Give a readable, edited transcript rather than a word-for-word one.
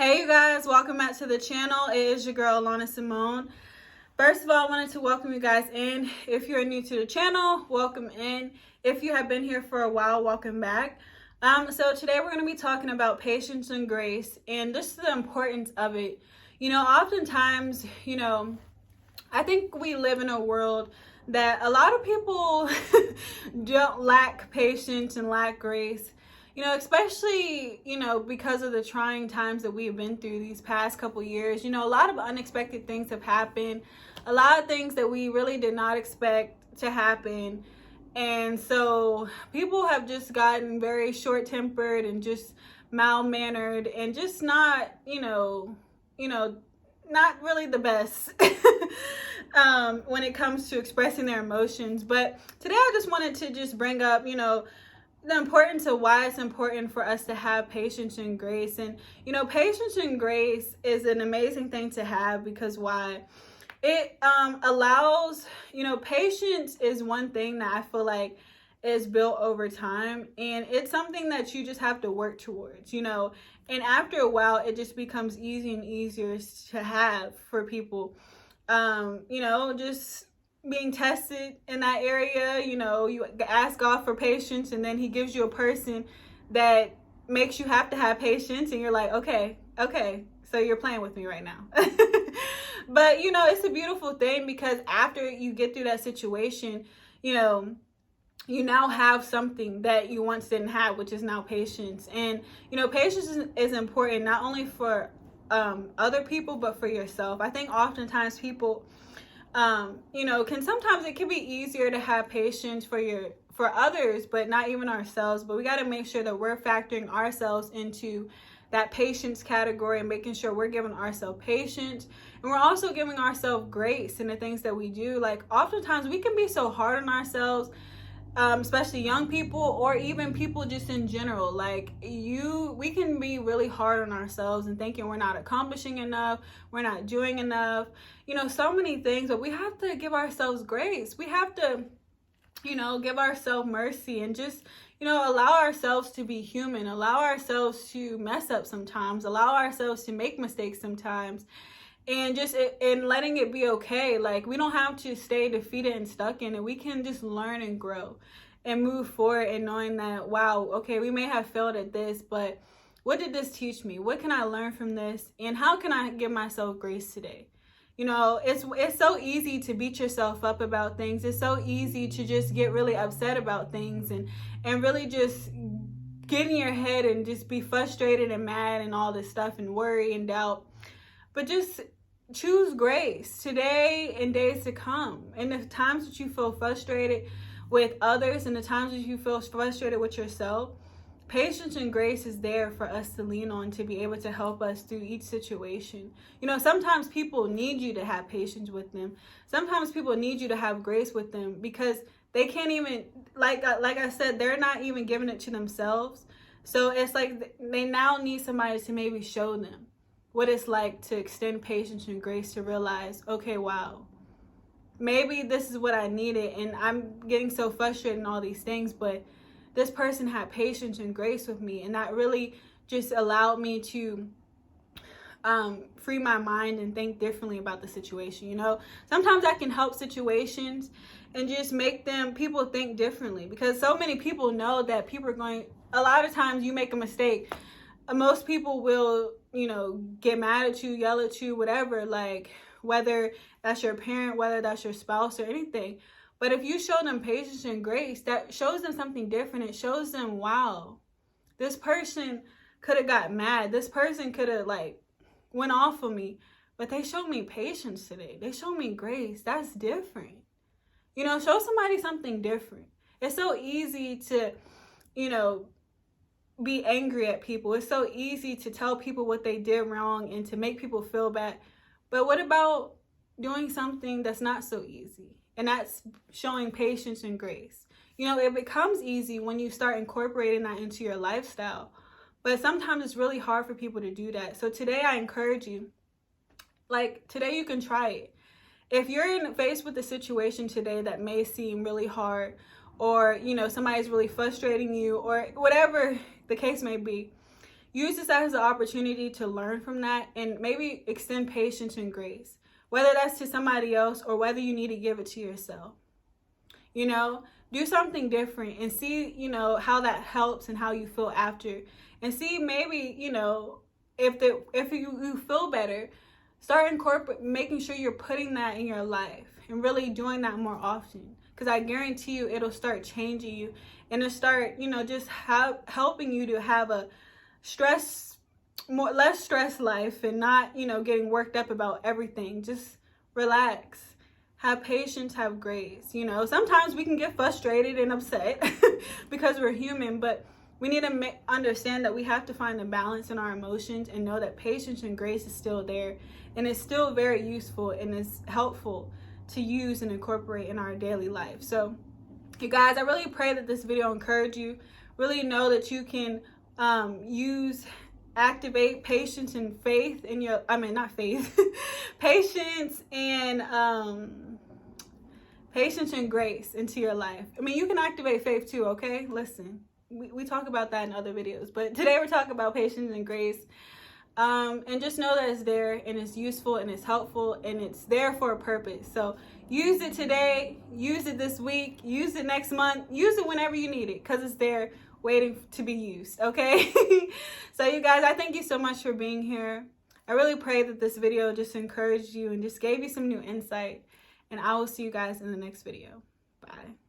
Hey you guys, welcome back to the channel. It is your girl Alana Simone. First of all, I wanted to welcome you guys in. If you're new to the channel, welcome in. If you have been here for a while, welcome back. So today we're going to be talking about patience and grace and just the importance of it. Oftentimes, I think we live in a world that a lot of people don't lack patience and lack grace. Especially, because of the trying times that we have been through these past couple years. A lot of unexpected things have happened. A lot of things that we really did not expect to happen. And so people have just gotten very short-tempered and just mild-mannered and just not, not really the best when it comes to expressing their emotions. But today I just wanted to just bring up, the importance of why it's important for us to have patience and grace. And patience and grace is an amazing thing to have because why it allows, patience is one thing that I feel like is built over time, and it's something that you just have to work towards, and after a while it just becomes easier and easier to have for people. Just being tested in that area, you ask God for patience, and then he gives you a person that makes you have to have patience, and you're like, okay, so you're playing with me right now. But it's a beautiful thing because after you get through that situation, you now have something that you once didn't have, which is now patience. And patience is important not only for other people but for yourself. I think oftentimes people sometimes it can be easier to have patience for others, but not even ourselves. But we got to make sure that we're factoring ourselves into that patience category and making sure we're giving ourselves patience, and we're also giving ourselves grace in the things that we do. Like oftentimes we can be so hard on ourselves, especially young people or even people just in general. Like we can be really hard on ourselves and thinking we're not accomplishing enough, we're not doing enough, so many things. But we have to give ourselves grace. We have to, give ourselves mercy and just, allow ourselves to be human, allow ourselves to mess up sometimes, allow ourselves to make mistakes sometimes, and just and letting it be okay. Like we don't have to stay defeated and stuck in it. We can just learn and grow and move forward, and knowing that, wow, okay, we may have failed at this, but what did this teach me? What can I learn from this? And how can I give myself grace today? It's so easy to beat yourself up about things. It's so easy to just get really upset about things and really just get in your head and just be frustrated and mad and all this stuff and worry and doubt. But just choose grace today and days to come. And the times that you feel frustrated with others and the times that you feel frustrated with yourself, patience and grace is there for us to lean on to be able to help us through each situation. Sometimes people need you to have patience with them. Sometimes people need you to have grace with them because they can't even, like I said, they're not even giving it to themselves. So it's like they now need somebody to maybe show them what it's like to extend patience and grace, to realize, okay, wow, maybe this is what I needed and I'm getting so frustrated and all these things, but this person had patience and grace with me, and that really just allowed me to free my mind and think differently about the situation. Sometimes I can help situations and just make people think differently, because so many people know that people are a lot of times you make a mistake, most people will, get mad at you, yell at you, whatever, like whether that's your parent, whether that's your spouse or anything. But if you show them patience and grace, that shows them something different. It shows them, wow, this person could have got mad. This person could have went off of me, but they showed me patience today. They showed me grace. That's different. Show somebody something different. It's so easy to, be angry at people. It's so easy to tell people what they did wrong and to make people feel bad. But what about doing something that's not so easy? And that's showing patience and grace. It becomes easy when you start incorporating that into your lifestyle. But sometimes it's really hard for people to do that. So today I encourage you, today you can try it. If you're faced with a situation today that may seem really hard, or somebody's really frustrating you, or whatever the case may be, use this as an opportunity to learn from that and maybe extend patience and grace, whether that's to somebody else or whether you need to give it to yourself. You know, do something different and see, you know, how that helps and how you feel after. And see, maybe, you know, if you feel better, start making sure you're putting that in your life and really doing that more often. Because I guarantee you it'll start changing you and it'll start, you know, just helping you to have a less stress life and not, you know, getting worked up about everything. Just relax. Have patience, have grace. You know, sometimes we can get frustrated and upset because we're human, but we need to understand that we have to find a balance in our emotions and know that patience and grace is still there and it's still very useful and it's helpful to use and incorporate in our daily life. So, you guys, I really pray that this video encouraged you. Really know that you can activate patience and faith in your, not faith, patience and grace into your life. I mean, you can activate faith too, okay? Listen, we talk about that in other videos, but today we're talking about patience and grace. And just know that it's there and it's useful and it's helpful and it's there for a purpose. So use it today, use it this week, use it next month, use it whenever you need it because it's there waiting to be used, okay? So you guys, I thank you so much for being here. I really pray that this video just encouraged you and just gave you some new insight. And I will see you guys in the next video. Bye.